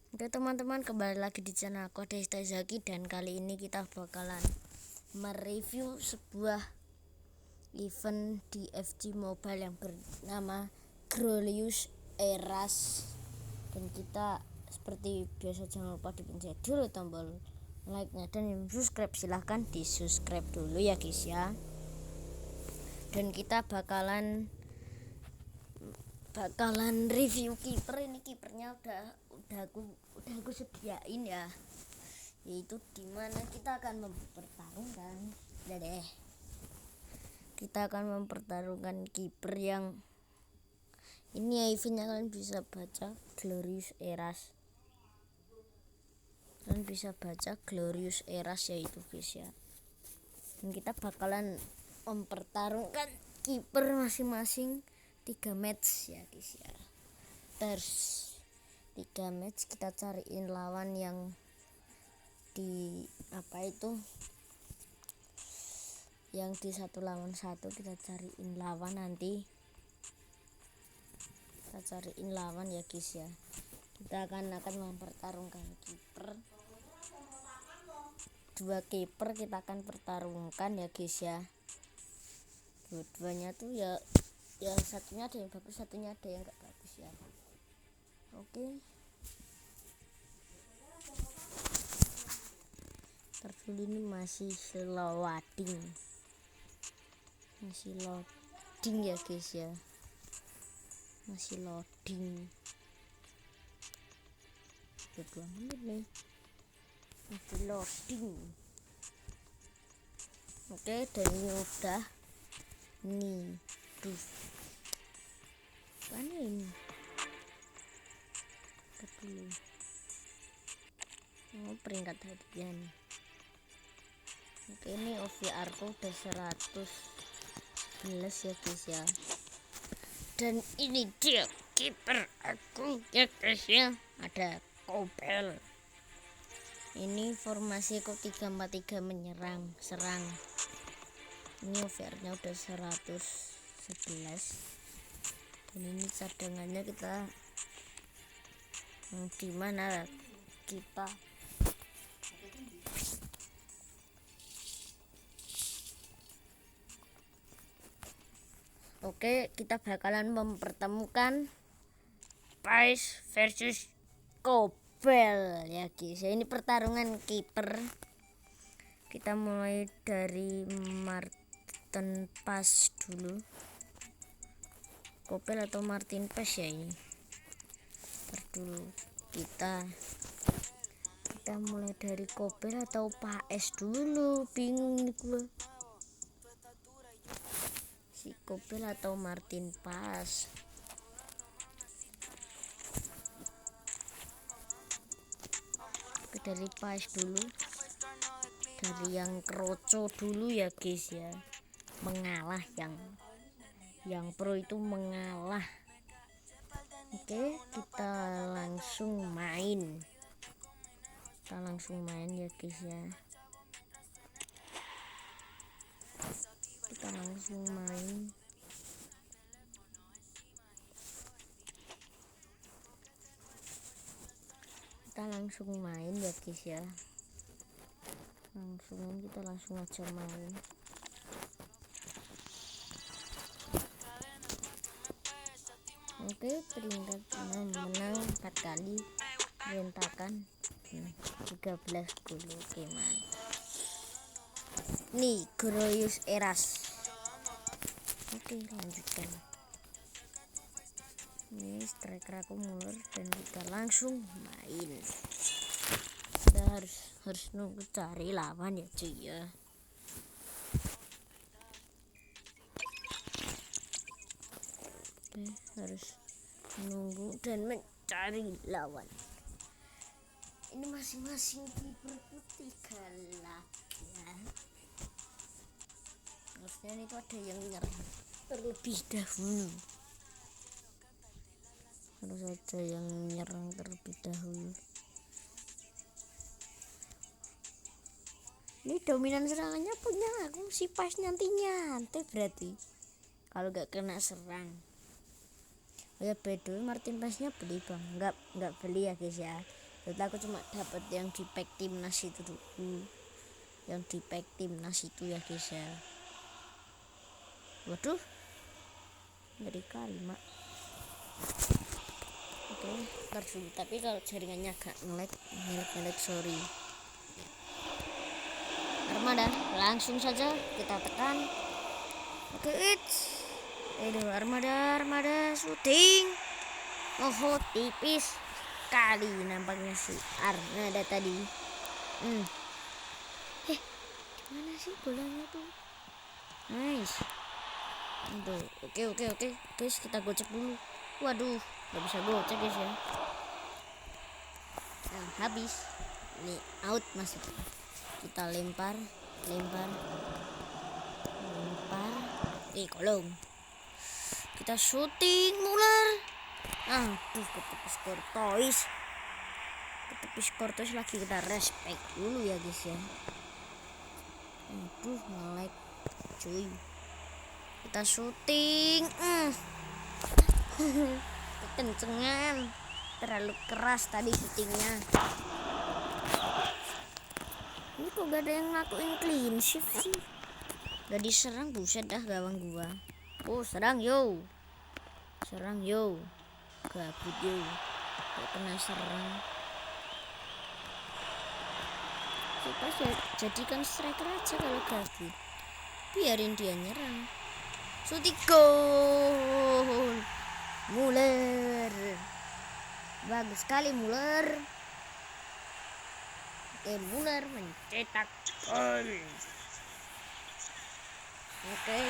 Oke teman-teman, kembali lagi di channel aku Desta Zaki, dan kali ini kita bakalan mereview sebuah event di FG Mobile yang bernama Grolius Eras. Dan kita seperti biasa jangan lupa dipencet dulu tombol like-nya, dan yang subscribe silahkan di subscribe dulu ya guys ya. Dan kita bakalan review kiper. Ini kipernya udah aku sediain ya, yaitu dimana kita akan mempertarungkan kiper yang ini ya, eventnya kalian bisa baca Glorious Eras. Yaitu guys ya. Dan kita bakalan mempertarungkan kiper masing-masing 3 match ya guys ya. Terus 3 match kita cariin lawan yang di yang di 1 lawan 1. Kita cariin lawan ya guys ya. Kita akan mempertarungkan kiper. 2 kiper kita akan pertarungkan ya guys ya. Dua-duanya tuh ya satunya ada yang bagus, satunya ada yang enggak bagus ya. Oke. Terus ini masih loading ya guys ya. Masih loading. 2 menit nih. Masih loading. Oke, dan ini udah nih. Mana ini? Dulu. Peringkat hadiah nih. Oke, ini OVR ku udah 111 ya guys ya. Dan ini dia kiper aku ya guys ya. Ada Kobel. Ini formasiku 3-4-3 serang. Ini OVR-nya udah 111. Dan ini cadangannya kita gimana kita Oke, kita bakalan mempertemukan Pais versus Kobel ya guys. Ini pertarungan kiper. Kita mulai dari Martin Pas dulu. Kobel atau Martin Pas ya ini. Dulu kita mulai dari Kobel atau Paes dulu, bingung nih gue. Si Kobel atau Martin Pas. Oke, dari Paes dulu, dari yang kroco dulu ya guys ya. Mengalah yang pro itu mengalah. Oke, kita langsung main ya guys ya. Kita langsung main. Ya guys ya. Kita langsung aja main. Oke, peringkatnya menang 4 kali, rentakan 13 gol. Oke, mantap. Nih Grolius Eras. Oke, lanjutkan. Ini striker aku mundur dan kita langsung main. Kita harus nunggu cari lawan ya cuy ya. Oke, harus menunggu dan mencari lawan. Ini masing-masing kiperku 3 lah ya. Harusnya itu ada yang nyerang terlebih dahulu. Ini dominan serangannya punya aku, si Pas nantinya berarti kalau gak kena serang. Oh ya, by the way, Martin Pasnya beli bang, nggak beli ya guys ya. Jadi aku cuma dapat yang di pack timnas itu dulu. Yang di pack timnas itu ya guys ya. Waduh, dari kali mak. Oke, ntar dulu. Tapi kalau jaringannya agak ngelag sorry. Armada, langsung saja kita tekan. Oke, armada syuting. Oh, tipis kali nampaknya si Armada tadi. Mana sih bolanya tuh? Nice. Aduh, oke. Guys, kita gocek dulu. Waduh, nggak bisa gocek guys ya. Nah, habis. Ini out maksudnya. Kita lempar. Kolong. Kita syuting Muller. Aduh, ketepis Courtois lagi, kita respect dulu ya guys ya. Aduh, nge-lag cuy. Kita syuting. Kekencengan. Terlalu keras tadi syutingnya. Ini kok gak ada yang ngakuin clean shift sih. Gak diserang, buset dah gawang gua. Oh, serang yo. Gabut yo. Gak kena serang. Pas ya jadikan striker aja kalau gabut. Biarin dia nyerang. Shooting goal. Muller. Bagus sekali Muller. Muller mencetak gol. Oke.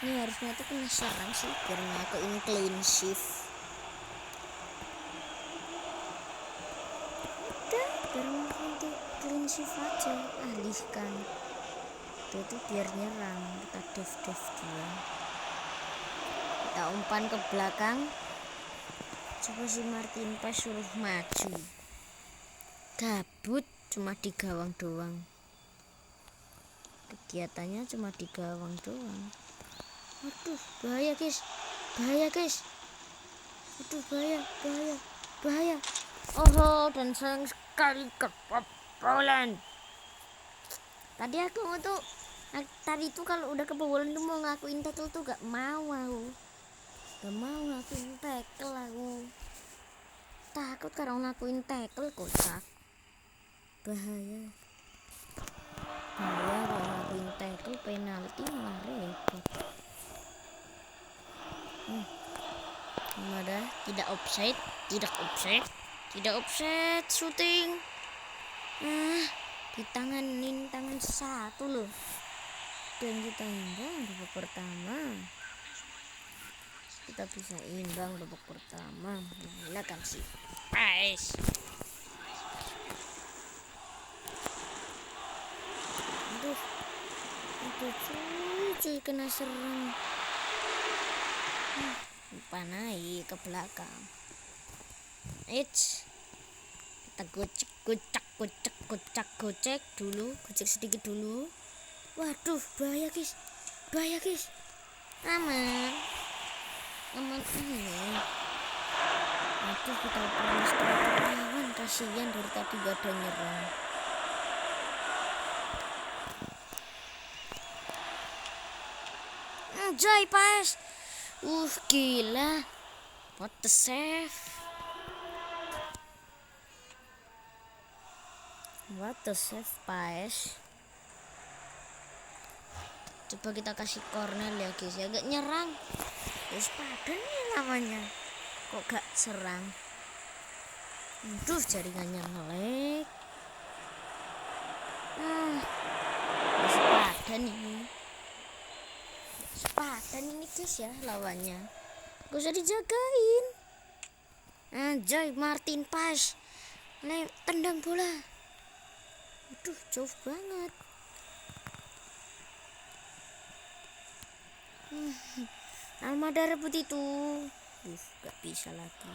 Ini harusnya tuh kena serang sih biar ngakuin clean shift. Udah, biar ngakuin clean shift aja. Alihkan. Itu biar nyerang. Kita dev dia. Kita umpan ke belakang. Coba si Martin Paes suruh maju. Gabut, cuma di gawang doang. Kegiatannya cuma di gawang doang. Aduh, bahaya guys. Aduh, bahaya. Oh, dan sayang sekali kebobolan. Tadi tuh kalau udah kebobolan tuh mau ngakuin tackle tuh gak mau ngakuin tackle aku. Takut kalau ngakuin tackle kocak. Bahaya kalau ngakuin tackle penalti malah repot. Ada tidak offside shooting. Ditanganin tangan satu loh. Dan kita imbang babak pertama. Kita bisa imbang babak pertama. Menggunakan si Paes. Aduh cuy kena serang. Lupa naik ke belakang. Kita gocek dulu, gocek sedikit dulu. Waduh, bahaya guys. Aman ini. Aduh, kita protes lawan, kasihan dari tadi gak ada nyerang. Anjay Paes. Gila. What the save Paes. Coba kita kasih corner ya guys ya, gak nyerang. Terus padan nih namanya. Kok gak serang. Aduh, jaringannya ngelag. Sepadan ini guys ya lawannya. Gak usah dijagain. Anjay Martin Paes. Tendang bola. Aduh, jauh banget. Armada rebut itu. Gak bisa lagi.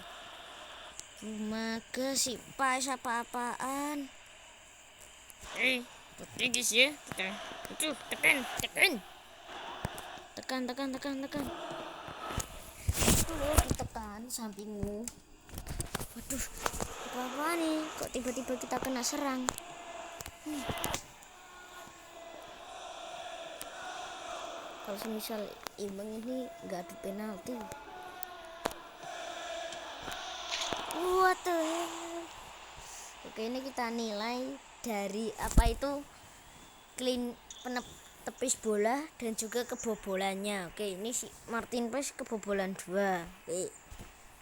Cuma ke si Paes apa-apaan. Tinggi sih ya. Tekan. Tuh, ditekan sampingmu. Waduh, apa nih? Kok tiba-tiba kita kena serang. Kalau semisal imbang ini nggak adu penalti. What the hell? Oke, ini kita nilai dari apa itu clean tepis bola dan juga kebobolannya. Oke, ini si Martin Paes kebobolan 2. Oke,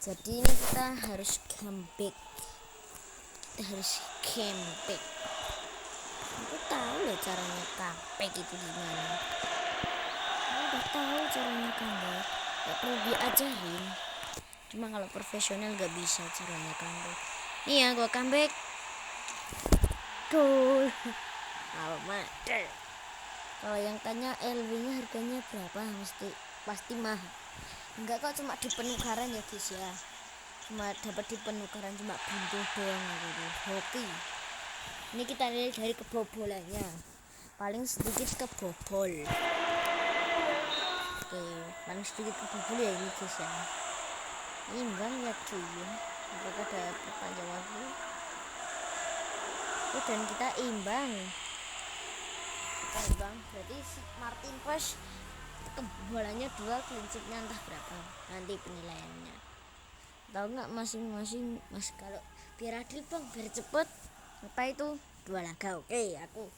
jadi ini kita harus comeback. Aku tahu loh caranya comeback itu gimana. Aku udah tahu caranya comeback, gak perlu diajarin. Cuma kalau profesional gak bisa caranya comeback. Nih ya, gua comeback. Tuh, Almada. Kalau yang tanya LW-nya harganya berapa, pasti mahal. Enggak kok, cuma di penukaran ya guys ya. Cuma dapat di penukaran, cuma bundle doang gitu. Hoki. Ini kita lihat dari kebobolannya. Paling sedikit kebobol. Oke, paling sedikit kebobol ya ini guys ya. Imbang ya cuy ya. Apakah ada perpanjang waktu? Oh, dan kita imbang. Berarti si Martin Paes kebobolannya 2, clean sheet-nya entah berapa. Nanti penilaiannya. Tahu nggak masing-masing mas, kalau biar adil bang, biar cepet apa itu 2 laga. Oke, aku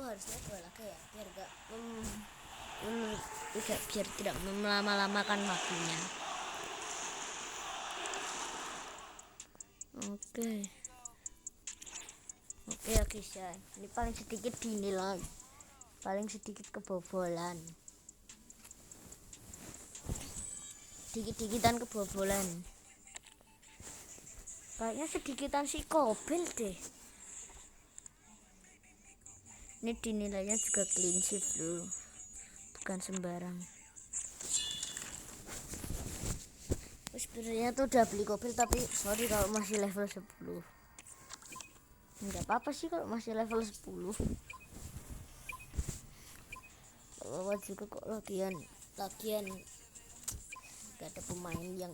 harusnya 2 laga ya, biar gak biar tidak melama-lamakan waktunya. Oke ya guys ya, ini paling sedikit dinilai, paling sedikit kebobolan, dikit-dikitan kebobolan, kayaknya sedikitan si Kobel deh. Ini dinilainya juga clean sheet loh, bukan sembarang. Sebenarnya tuh udah beli Kobel, tapi sorry kalau masih level 10. Enggak apa-apa sih kalau masih level 10. Apa juga kok lagian gak ada pemain yang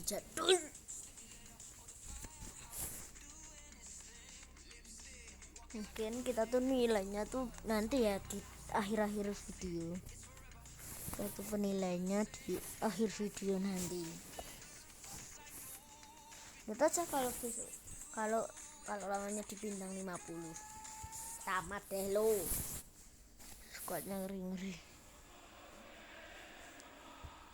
jadul. Mungkin kita tuh nilainya tuh nanti ya di akhir-akhir video. Itu penilainya di akhir video nanti. Lihat aja kalau lawannya di bintang 50. Tamat deh lo. Squadnya ngeri.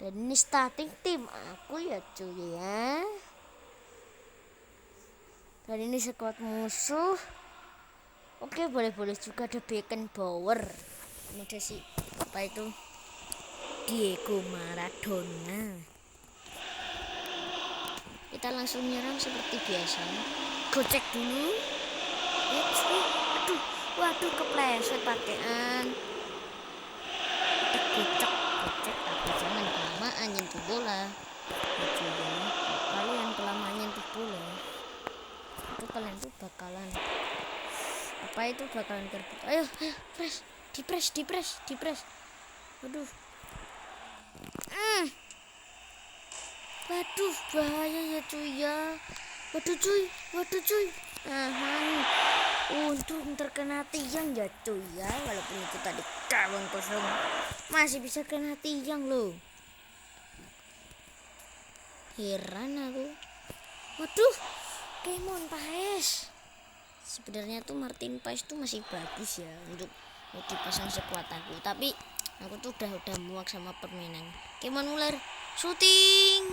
Dan ini starting tim aku ya cuy ya. Dan ini squad musuh. Oke, boleh juga ada Beckenbauer. Ini ada si apa itu Diego Maradona. Kita langsung nyerang seperti biasa. Gocek dulu. Waduh kepleset pakaian. Gocek tapi jangan kelamaan nyentuh bola. Kalian kelamaan nyentuh bola, itu kalian tuh bakalan kerbut. Ayo dipres. Waduh bahaya ya cuy ya. Waduh cuy. Untung terkena tiang ya cuy ya. Walaupun itu tadi gawang kosong, masih bisa kena tiang loh. Heran aku. Waduh, Martin Paes. Sebenarnya tuh Martin Paes tuh masih bagus ya untuk dipasang sekuat aku. Tapi aku tuh udah muak sama permainannya. Kemon Muller syuting.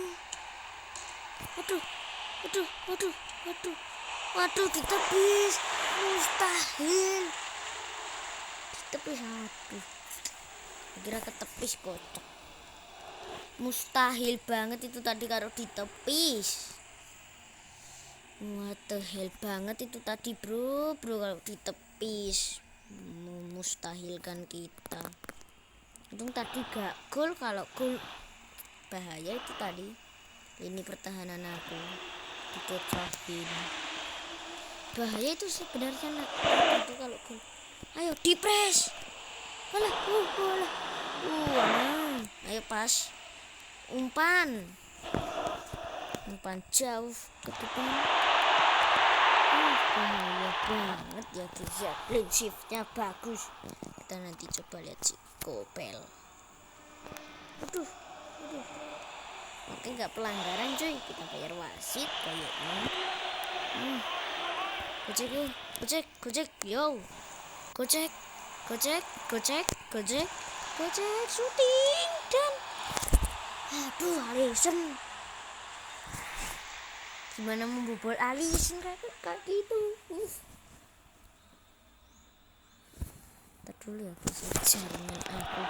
Waduh ditepis. Mustahil. Ditepis, aduh. Kira ketepis kocok. Mustahil banget itu tadi kalau ditepis. What the hell banget itu tadi bro kalau ditepis. Mustahilkan kita. Untung tadi gak gol, kalau gol bahaya itu tadi. Ini pertahanan aku dikocokin. Bahaya itu sebenarnya itu kalau gol. Ayo dipres. Ayo pas umpan. umpan jauh ke depan. Bahaya banget ya guys ya, clean shiftnya bagus. Kita nanti coba lihat si Kopel. Aduh. Oke, nggak pelanggaran cuy, kita bayar wasit kayaknya. Gojek, yo. Gojek, shooting dan aduh, Alisson. Gimana membobol Alisson kayak gitu? Ntar dulu ya, bisa jaringan aku.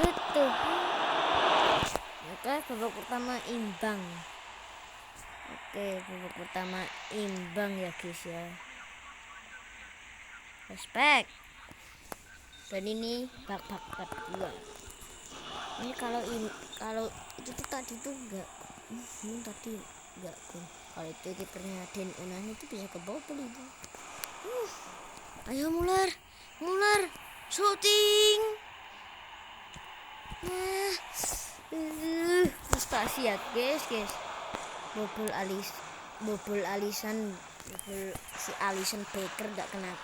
Itu. Oke, babak pertama imbang. Ya guys ya. Respect. Dan ini bak 2. Ini kalau itu tuh tadi tuh enggak gol. Kalau itu kipernya Den Unani itu bisa kebobol itu. Ayo Muller, shooting. Frustasi ya guys. Bobol Alisson, si Alisson Becker gak kena,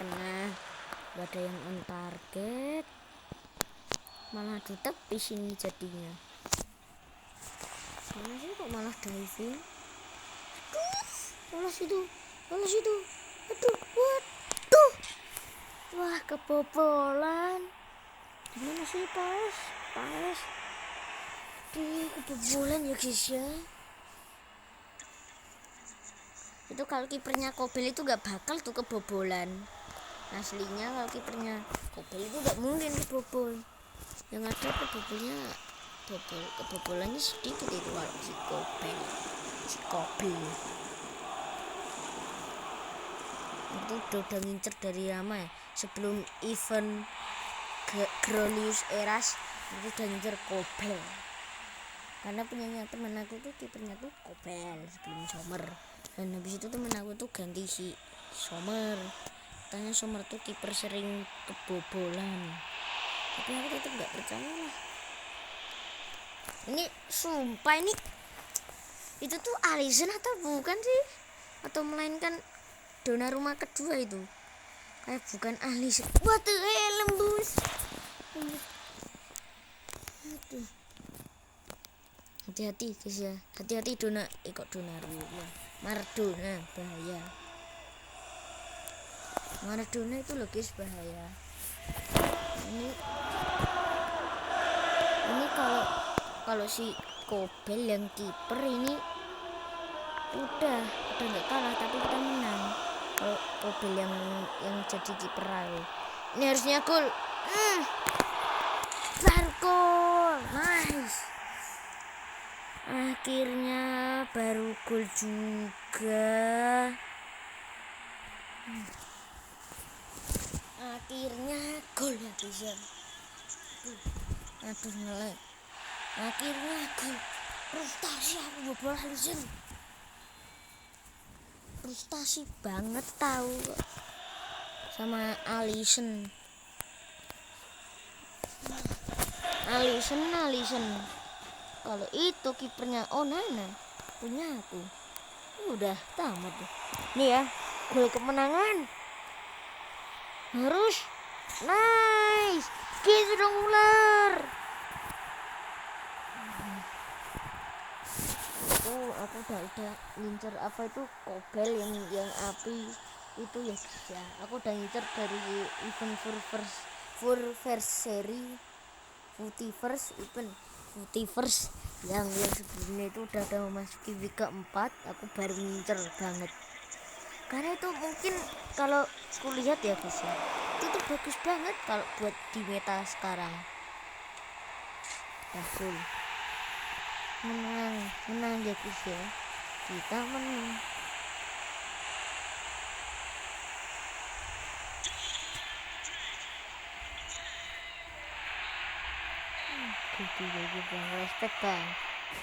gak ada yang on target, malah ditepis ini jadinya. Mana sih kok malah diving? Lolos itu, waduh, wah kebobolan. Gimana sih pas, kebobolan ya guys ya. Itu kalau kipernya Kobel itu gak bakal tuh kebobolan. Aslinya kalau kipernya Kobel itu gak mungkin kebobol. Yang ada kebobolannya sedikit itu si Kobel. Itu udah ngincer dari lama ya. Sebelum event Grolius Eras itu udah ngincer Kobel. Karena punyanya temen aku tuh kipernya tuh Kobel sebelum Sommer. Dan habis itu temen aku tuh ganti si Sommer. Katanya Sommer tuh kiper sering kebobolan. Tapi aku tetap nggak percaya lah. Ini sumpah ini itu tuh Alisson atau bukan sih? Atau melainkan Donnarumma kedua itu? Kayak bukan Alisson. What the hell, lembus. Aduh. Hati-hati guys ya. Hati-hati Donnarumma. Maradona bahaya. Maradona itu loh guys bahaya. Ini kalau si Kobel yang kiper ini udah nggak kalah tapi kita menang. Kalau Kobel yang jadi kiper aku. Ini harusnya gol. Gol. Nice. Akhirnya baru gol juga. Akhirnya gol ya guys ya. Aduh ngelek. Akhirnya gol. Frustasi aku bobol Alisson. Frustasi banget tahu sama Alisson. Kalau itu kipernya Onana punya aku. Udah tamat tuh. Nih ya, gol kemenangan. Harus nice. Gitu dong ular. Aku udah ngincer apa itu Kobel yang api itu ya guys ya. Aku udah ngincer dari event first seri Footyverse yang sebelumnya itu udah memasuki week keempat. Aku baru ngincer banget karena itu mungkin kalau aku lihat ya guys ya, itu tuh bagus banget kalau buat di meta sekarang. Betul. Menang ya guys ya, kita menang. Gitu bang,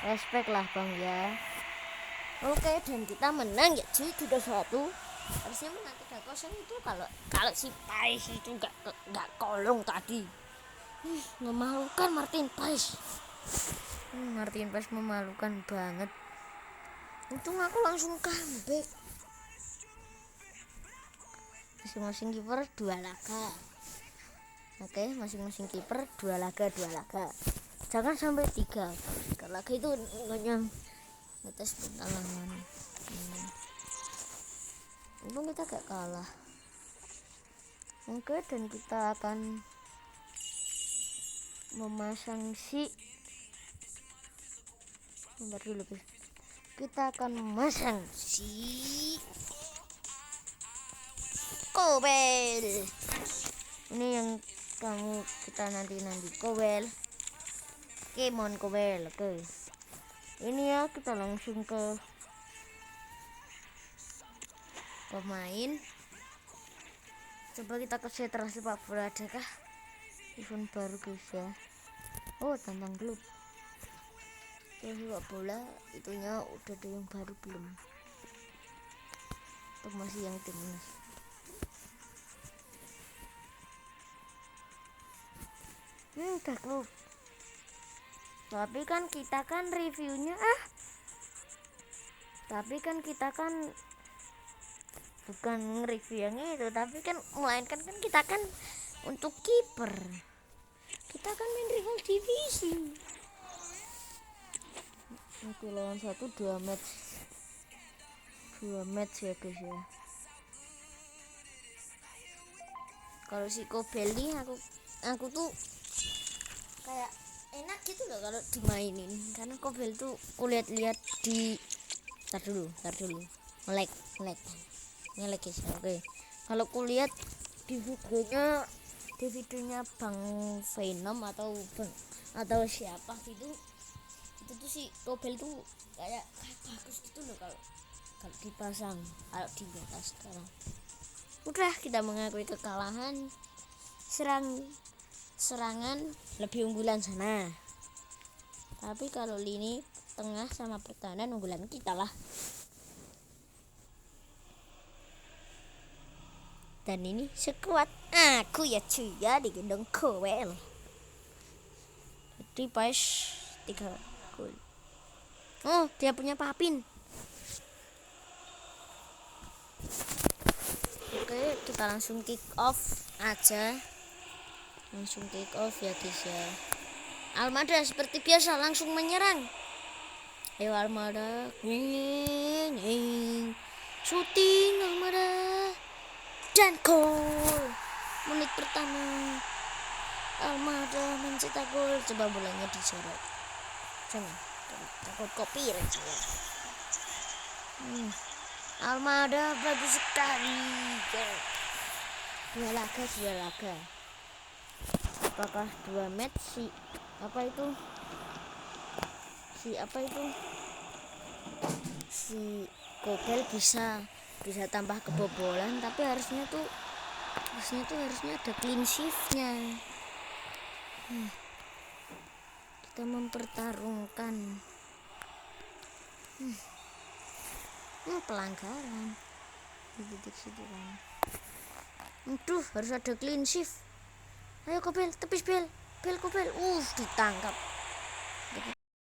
respect lah bang ya. Oke, dan kita menang ya cuy, 3-1. Harusnya menang 3-0 itu kalau si Pais itu nggak kolong tadi. Memalukan Martin Pais. Martin Pais memalukan banget. Untung aku langsung comeback. Masing-masing kiper 2 laga. Oke, masing-masing kiper 2 laga. Jangan sampai 3 laga itu enggaknya ngetes pengalaman. Untung kita gak kalah. Oke, dan kita akan memasang kita akan memasang si Kobel. Ini yang kita nanti Kobel. Kemon Kobel. Oke. Ini ya, kita langsung ke pemain. Coba kita ke setelah sepak bola, adakah event baru guys ya? Oh, tentang klub sepak bola itunya udah ada yang baru belum? Atau masih yang timnas? Udah klub. Tapi kan kita kan reviewnya bukan nge-review yang itu, tapi kan melainkan kan kita kan untuk kiper. Kita kan main rival divisi. Oke, lawan 2 match ya guys ya. Kalau si Kobel nih aku tuh kayak enak gitu loh kalau dimainin, karena Kobel tuh kulihat-lihat di tar dulu ngelek guys. Oke, kalau kulihat di videonya Bang Venom atau siapa gitu, itu tuh si Kobel tuh kayak bagus gitu loh kalau dipasang, kalau di atas sekarang. Udah, kita mengakui kekalahan. Serangan lebih unggulan sana, tapi kalau lini tengah sama pertahanan unggulan kita lah. Dan ini sekuat aku ya cuy ya, digendong Kobel. Jadi pas 3 gol. Oh, dia punya Papin. Oke, kita langsung kick off aja. Ya guys ya. Almada seperti biasa langsung menyerang. Ayo Almada. Shooting Almada. Dan gol. Menit pertama Almada mencetak gol. Coba bolanya disorot. Jangan. Takut copyright saya. Almada bagus sekali. 2 laga. Apakah 2 match si Kobel bisa tambah kebobolan, tapi harusnya ada clean shift-nya. Kita mempertarungkan pelanggaran di titik situ kan. Harus ada clean shift. Ayo Kobel, tepis Bel Kobel. Ditangkap.